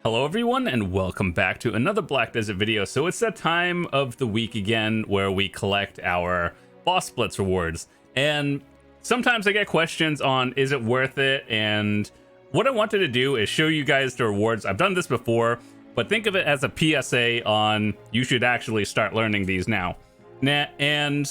Hello everyone and welcome back to another Black Desert video. So it's that time of the week again where we collect our boss splits rewards. And sometimes I get questions on is it worth it, and what I wanted to do is show you guys the rewards. I've done this before, but think of it as a PSA on you should actually start learning these now. And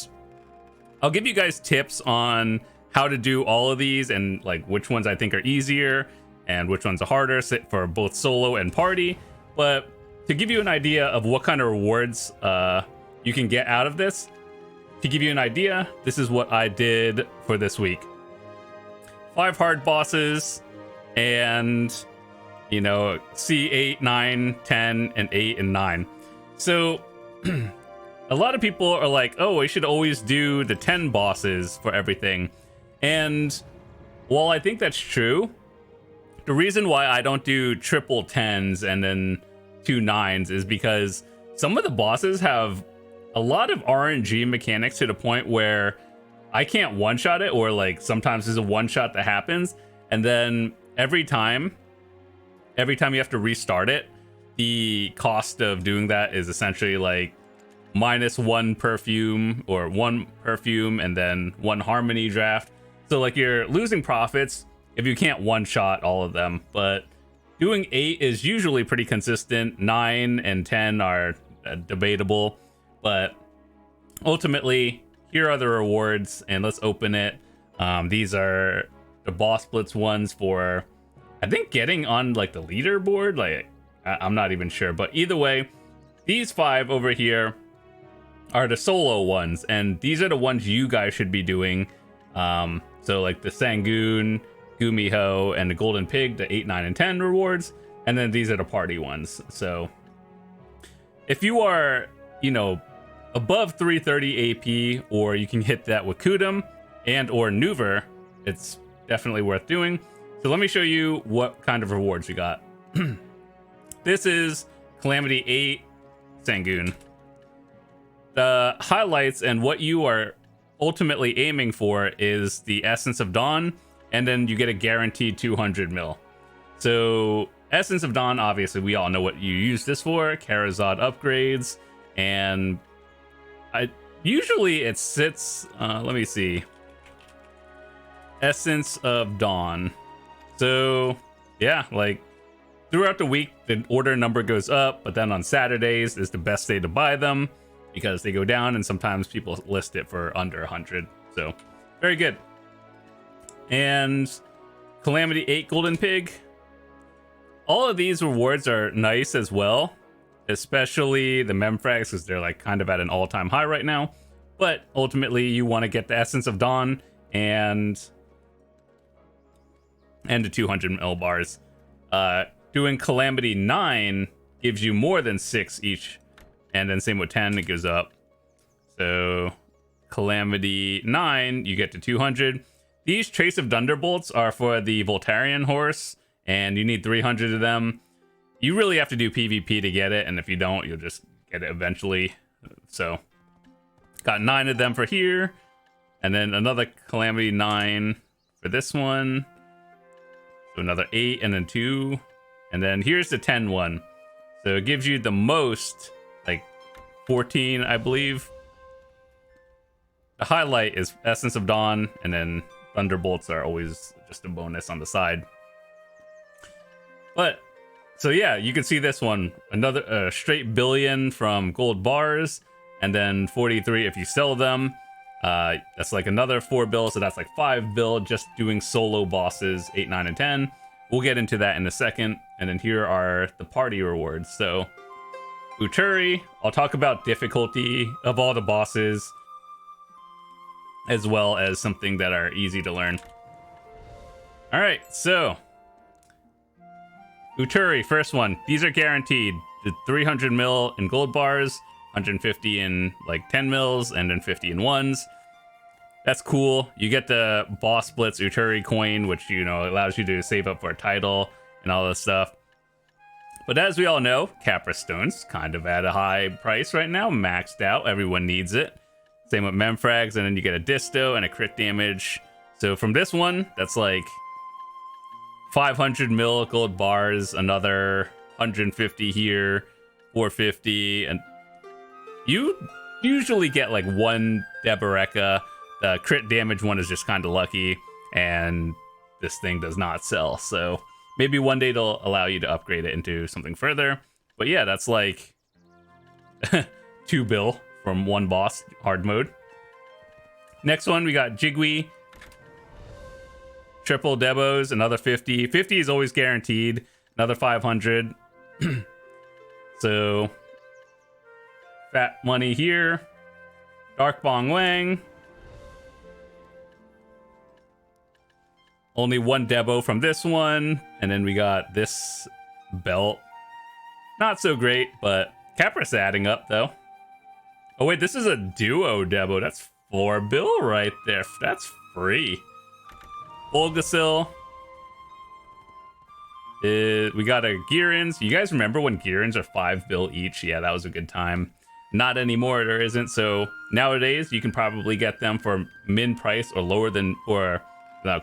I'll give you guys tips on how to do all of these and like which ones I think are easier and which ones are harder for both solo and party. But to give you an idea of what kind of rewards you can get out of this, to give you an idea, this is what I did for this week. 5 hard bosses and, you know, C8, 9, 10, and 8, and 9. So a lot of people are like, oh, I should always do the 10 bosses for everything. And while I think that's true, the reason why I don't do triple 10s and then 2 9s is because some of the bosses have a lot of RNG mechanics to the point where I can't one-shot it, or like sometimes there's a one-shot that happens, and then every time you have to restart it, the cost of doing that is essentially like -1 perfume or 1 perfume and then 1 harmony draft. So like you're losing profits if you can't one-shot all of them. But doing 8 is usually pretty consistent. 9 and 10 are debatable, but ultimately here are the rewards, and let's open it. These are the boss splits ones for, I think, getting on like the leaderboard. Like I'm not even sure, but either way, these 5 over here are the solo ones, and these are the ones you guys should be doing. So like the Sangoon, Gumiho, and the Golden Pig, the 8, 9, and 10 rewards, and then these are the party ones. So if you are, you know, above 330 AP, or you can hit that with Kudum and or Nuver, it's definitely worth doing. So let me show you what kind of rewards you got. This is Calamity 8 Sangoon. The highlights and what you are ultimately aiming for is the Essence of Dawn, and then you get a guaranteed 200 mil. So Essence of Dawn, obviously we all know what you use this for, Karazad upgrades, and usually it sits, let me see, Essence of Dawn. So yeah, like throughout the week the order number goes up, but then on Saturdays is the best day to buy them because they go down, and sometimes people list it for under 100. So very good. And Calamity 8 Golden Pig. All of these rewards are nice as well, especially the Memfrags, because they're like kind of at an all-time high right now. But ultimately you want to get the Essence of Dawn and the 200 mil bars. Doing Calamity 9 gives you more than 6 each, and then same with 10, it goes up. So Calamity 9, you get to 200. These Trace of Thunderbolts are for the Voltarian horse, and you need 300 of them. You really have to do PvP to get it, and if you don't, you'll just get it eventually. So got 9 of them for here, and then another Calamity 9 for this one. So another 8, and then 2, and then here's the 10 one. So it gives you the most, like 14, I believe. The highlight is Essence of Dawn, and then Thunderbolts are always just a bonus on the side. But so yeah, you can see this one, another straight billion from gold bars, and then 43 if you sell them. That's like another 4 bill, so that's like 5 bill just doing solo bosses 8, 9, and 10. We'll get into that in a second. And then here are the party rewards. So Uturi, I'll talk about difficulty of all the bosses, as well as something that are easy to learn. All right, so Uturi, first one. These are guaranteed. The 300 mil in gold bars, 150 in like 10 mils, and then 50 in 1s. That's cool. You get the boss splits Uturi coin, which, you know, allows you to save up for a title and all this stuff. But as we all know, Capra Stone's kind of at a high price right now, maxed out. Everyone needs it. Same with Memfrags, and then you get a disto and a crit damage. So from this one, that's like 500 mil gold bars, another 150 here, 450, and you usually get like one Deboreka. The crit damage one is just kind of lucky, and this thing does not sell. So maybe one day they'll allow you to upgrade it into something further. But yeah, that's like 2 bill from one boss, hard mode. Next one, we got Jigwe. Triple Debos, another 50. 50 is always guaranteed. Another 500. So, fat money here. Dark Bong Wang. Only one Debo from this one. And then we got this belt. Not so great, but Capra's adding up, though. Oh, wait, this is a duo Debo. That's 4 bill right there. That's free. Olgasil. We got a Gearins. You guys remember when Gearins are 5 bill each? Yeah, that was a good time. Not anymore, there isn't. So nowadays, you can probably get them for min price or lower than, or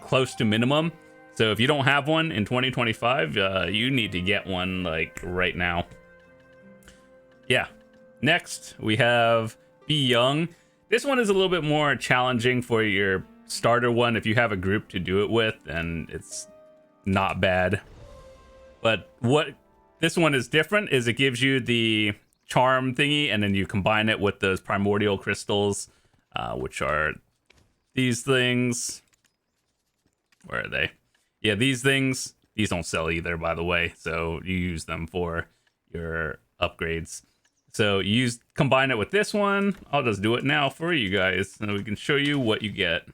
close to minimum. So if you don't have one in 2025, you need to get one like right now. Yeah. Next, we have Be Young. This one is a little bit more challenging for your starter one. If you have a group to do it with, then it's not bad. But what this one is different is it gives you the charm thingy, and then you combine it with those primordial crystals, which are these things. Where are they? Yeah, these things. These don't sell either, by the way, so you use them for your upgrades. So you combine it with this one. I'll just do it now for you guys, so we can show you what you get.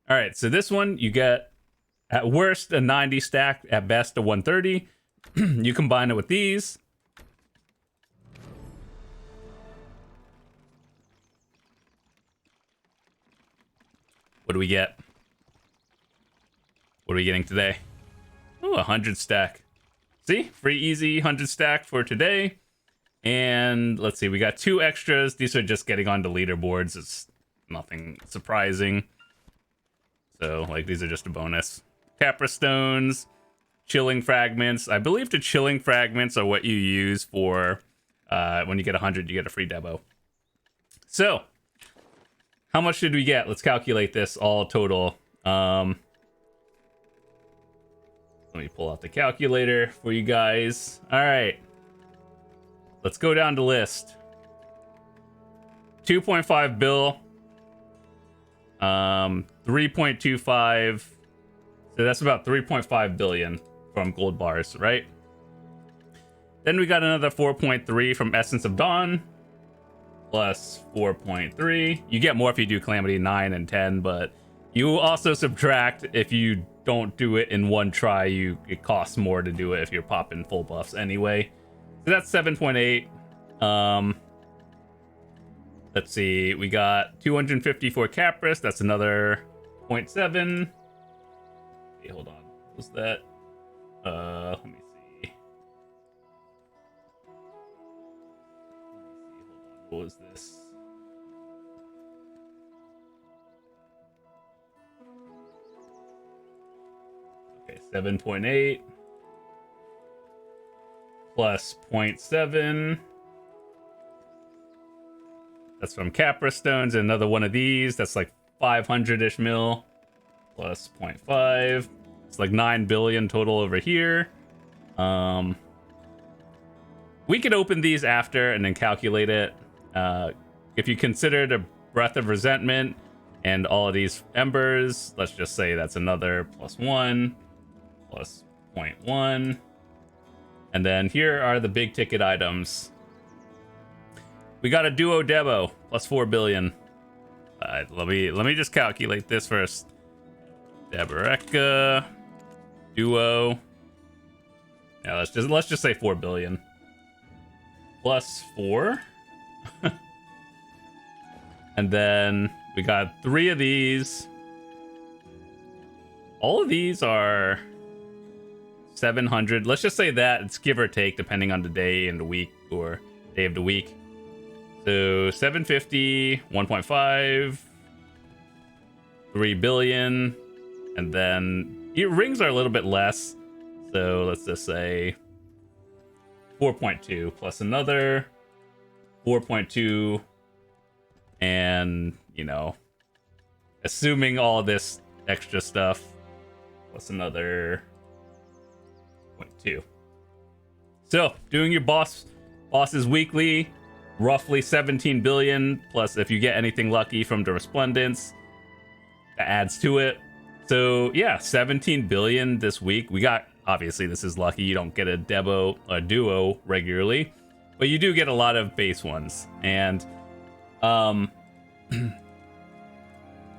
All right, so this one you get at worst a 90 stack, at best a 130. You combine it with these. What do we get? What are we getting today? Oh, 100 stack. See? Free easy 100 stack for today. And let's see, we got 2 extras. These are just getting onto leaderboards. It's nothing surprising. So, like, these are just a bonus. Capra Stones, Chilling Fragments. I believe the Chilling Fragments are what you use for when you get 100, you get a free Debo. So, how much did we get? Let's calculate this all total. Let me pull out the calculator for you guys. All right. Let's go down the list. 2.5 bill. 3.25. So that's about 3.5 billion from gold bars, right? Then we got another 4.3 from Essence of Dawn. Plus 4.3. You get more if you do Calamity 9 and 10, but you also subtract if you don't do it in one try. It costs more to do it if you're popping full buffs anyway. So that's 7.8. Let's see. We got 254 Capris. That's another 0.7. Okay, hold on. What was that? Let me see. Hold on. What was this? Okay, 7.8 plus 0.7. That's from Capra Stones. And another one of these. That's like 500-ish mil plus 0.5. It's like 9 billion total over here. We could open these after and then calculate it. If you consider the Breath of Resentment and all of these embers, let's just say that's another +1 plus 0.1. And then here are the big ticket items. We got a Duo Debo plus 4 billion. Let me just calculate this first. Deboreka Duo. Yeah, let's just say 4 billion. Plus 4. And then we got 3 of these. All of these are 700. Let's just say that it's give or take depending on the day and the week or day of the week. So 750, 1.5, 3 billion, and then rings are a little bit less. So let's just say 4.2 plus another 4.2, and assuming all this extra stuff plus another 0.2. So doing your bosses weekly, roughly 17 billion, plus if you get anything lucky from the resplendence, that adds to it. So yeah, 17 billion this week. We got, obviously this is lucky, you don't get a duo regularly, but you do get a lot of base ones. And all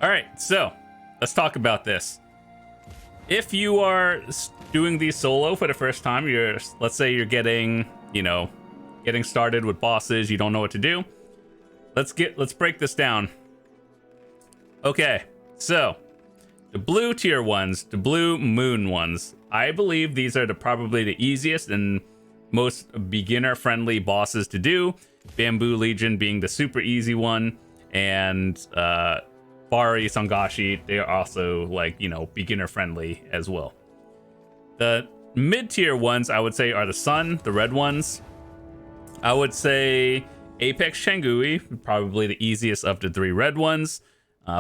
right, so let's talk about this. If you are doing these solo for the first time, let's say you're getting started with bosses, you don't know what to do. Let's break this down. Okay, so the blue tier ones, the blue moon ones, I believe these are probably the easiest and most beginner friendly bosses to do. Bamboo Legion being the super easy one, and Bari Sangashi, they are also beginner friendly as well. The mid tier ones I would say are the sun, the red ones. I would say Apex Shangui, probably the easiest of the three red ones,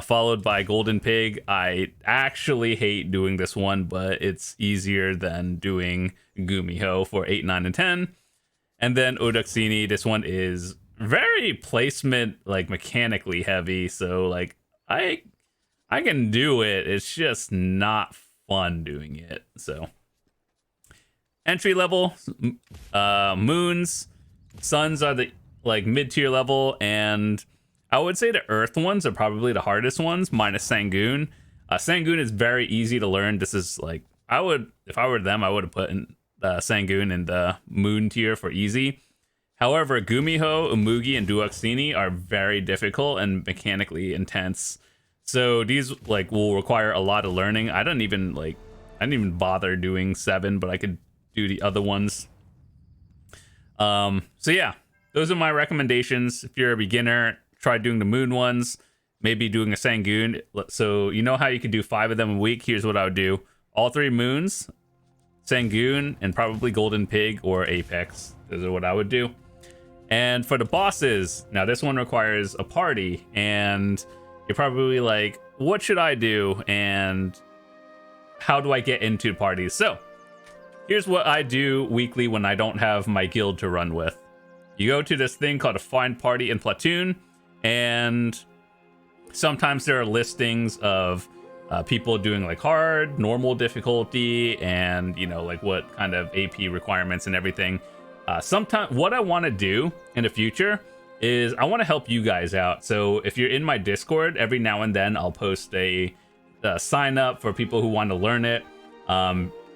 followed by Golden Pig. I actually hate doing this one, but it's easier than doing Gumiho for 8, 9, and 10. And then Udaxini, this one is very placement, mechanically heavy, so I can do it. It's just not fun doing it. So entry level, moons, suns are the mid-tier level, and I would say the earth ones are probably the hardest ones, minus Sangoon. Sangoon is very easy to learn. This is if I were them, I would have put in Sangoon in the moon tier for easy. However, Gumiho, Umugi, and Duoxini are very difficult and mechanically intense. So these will require a lot of learning. I didn't even bother doing 7, but I could do the other ones. So yeah, those are my recommendations. If you're a beginner, try doing the moon ones, maybe doing a Sangoon. So you know how you can do 5 of them a week? Here's what I would do. All 3 moons, Sangoon, and probably Golden Pig or Apex. Those are what I would do. And for the bosses, now this one requires a party, and you're probably like, what should I do? And how do I get into parties? So here's what I do weekly when I don't have my guild to run with. You go to this thing called a Find Party in Platoon, and sometimes there are listings of people doing hard, normal difficulty, and what kind of AP requirements and everything. Sometimes what I want to do in the future is I want to help you guys out. So if you're in my Discord, every now and then I'll post a sign up for people who want to learn it.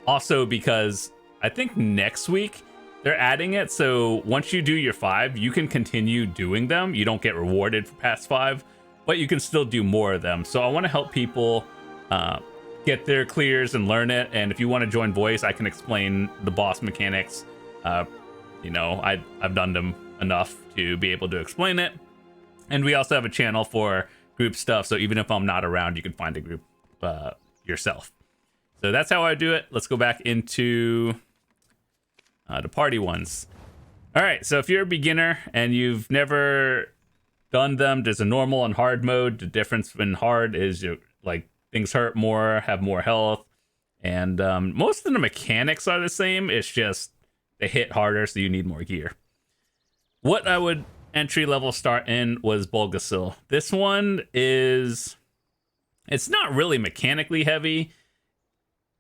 Also, because I think next week they're adding it, so once you do your 5, you can continue doing them. You don't get rewarded for past 5, but you can still do more of them. So I want to help people get their clears and learn it. And if you want to join voice, I can explain the boss mechanics. I've done them enough to be able to explain it. And we also have a channel for group stuff, so even if I'm not around, you can find a group yourself. So that's how I do it. Let's go back into the party ones. All right, so if you're a beginner and you've never done them, there's a normal and hard mode. The difference in hard is things hurt more, have more health, and most of the mechanics are the same. It's just they hit harder, so you need more gear. What I would entry level start in was Bulgasil. This one it's not really mechanically heavy,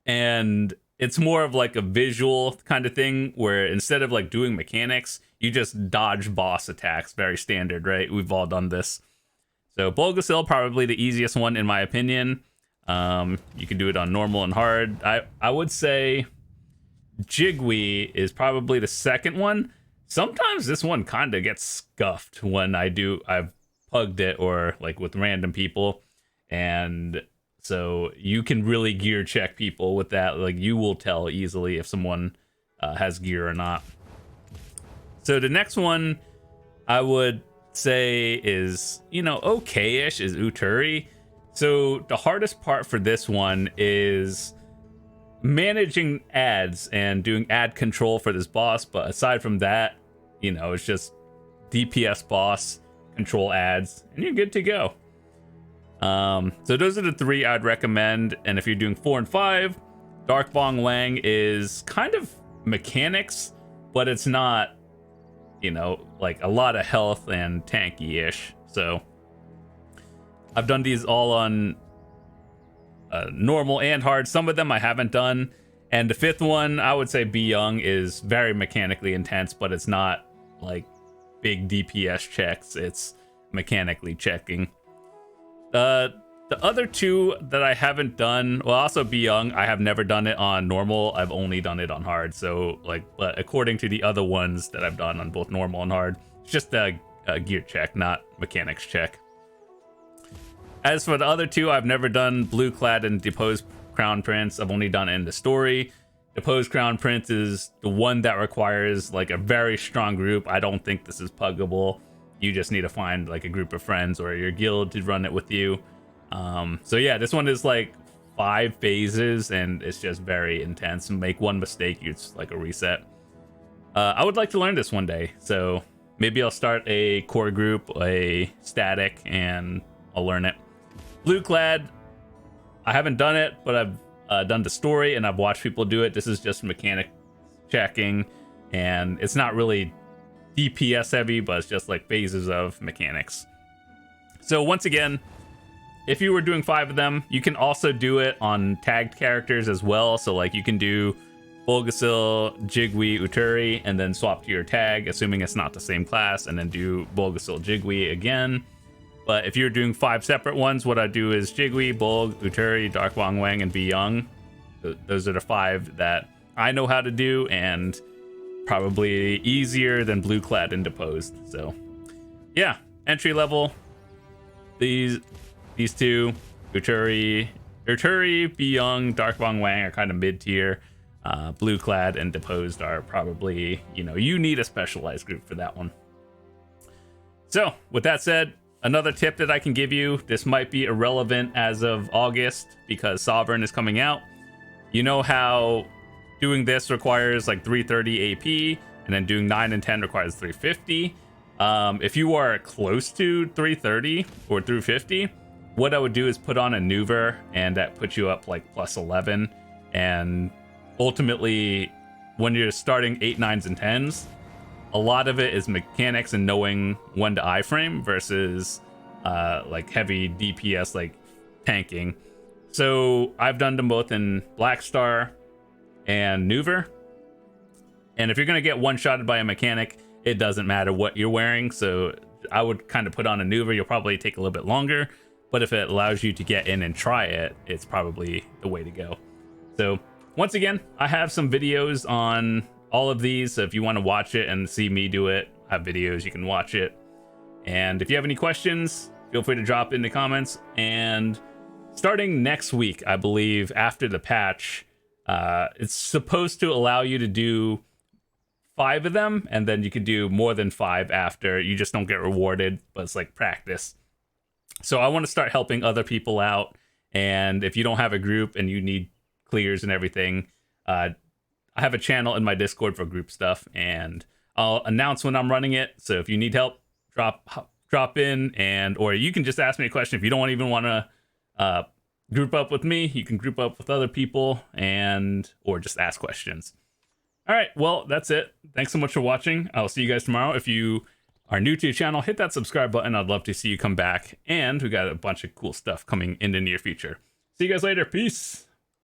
and it's more of a visual kind of thing where instead of doing mechanics, you just dodge boss attacks. Very standard, right? We've all done this. So Bulgasil, probably the easiest one in my opinion. You can do it on normal and hard. I would say Jigwe is probably the second one. Sometimes this one kind of gets scuffed when I've pugged it or with random people, and so you can really gear check people with that. You will tell easily if someone has gear or not. So the next one I would say is okay-ish is Uturi. So the hardest part for this one is managing ads and doing ad control for this boss, but aside from that, you know, it's just DPS boss, control ads, and you're good to go. So those are the 3 I'd recommend. And if you're doing 4 and 5, Dark Bong Wang is kind of mechanics, but it's not, you know, like a lot of health and tanky-ish. So I've done these all on normal and hard. Some of them I haven't done. And the 5th one, I would say Be Young, is very mechanically intense, but it's not like big DPS checks. It's mechanically checking. The other 2 that I haven't done, well, also Be Young, I have never done it on normal. I've only done it on hard. So, like, but according to the other ones that I've done on both normal and hard, it's just a gear check, not mechanics check. As for the other 2, I've never done Blue Clad and Deposed Crown Prince. I've only done it in the story. Deposed Crown Prince is the one that requires like a very strong group. I don't think this is puggable. You just need to find like a group of friends or your guild to run it with you. So yeah, this one is like 5 phases and it's just very intense. Make one mistake, it's like a reset. I would like to learn this one day, so maybe I'll start a core group, a static, and I'll learn it. Blue Clad, I haven't done it, but I've done the story and I've watched people do it. This is just mechanic checking, and it's not really DPS heavy, but it's just like phases of mechanics. So once again, if you were doing 5 of them, you can also do it on tagged characters as well. So like you can do Bulgasil, Jigwi, Uturi, and then swap to your tag, assuming it's not the same class, and then do Bulgasil, Jigwi again. But if you're doing 5 separate ones, what I do is Jigwi, Bulg, Uturi, Dark Bong Wang, and Be Young. Those are the 5 that I know how to do, and probably easier than Blue Clad and Deposed. So yeah, entry level, these 2, Uturi, Be Young, Dark Bong Wang are kind of mid tier. Blue Clad and Deposed are probably, you know, you need a specialized group for that one. So with that said, another tip that I can give you, this might be irrelevant as of August because Sovereign is coming out. You know how doing this requires like 330 AP, and then doing 9 and 10 requires 350. If you are close to 330 or 350, what I would do is put on a Nuver, and that puts you up like plus 11. And ultimately, when you're starting 8, 9s, and 10s, a lot of it is mechanics and knowing when to iframe versus like heavy DPS like tanking. So I've done them both in Blackstar and Nuver. And if you're going to get one-shotted by a mechanic, it doesn't matter what you're wearing. So I would kind of put on a Nuver. You'll probably take a little bit longer, but if it allows you to get in and try it, it's probably the way to go. So once again, I have some videos on all of these. So if you want to watch it and see me do it, I have videos, you can watch it. And if you have any questions, feel free to drop in the comments. And starting next week, I believe, after the patch, it's supposed to allow you to do 5 of them, and then you could do more than 5 after. You just don't get rewarded, but it's like practice. So I want to start helping other people out. And if you don't have a group and you need clears and everything, I have a channel in my Discord for group stuff, and I'll announce when I'm running it. So if you need help, drop in, and or you can just ask me a question. If you don't even want to group up with me, you can group up with other people and or just ask questions. All right, well, that's it. Thanks so much for watching. I'll see you guys tomorrow. If you are new to the channel, hit that subscribe button. I'd love to see you come back, and we got a bunch of cool stuff coming in the near future. See you guys later. Peace.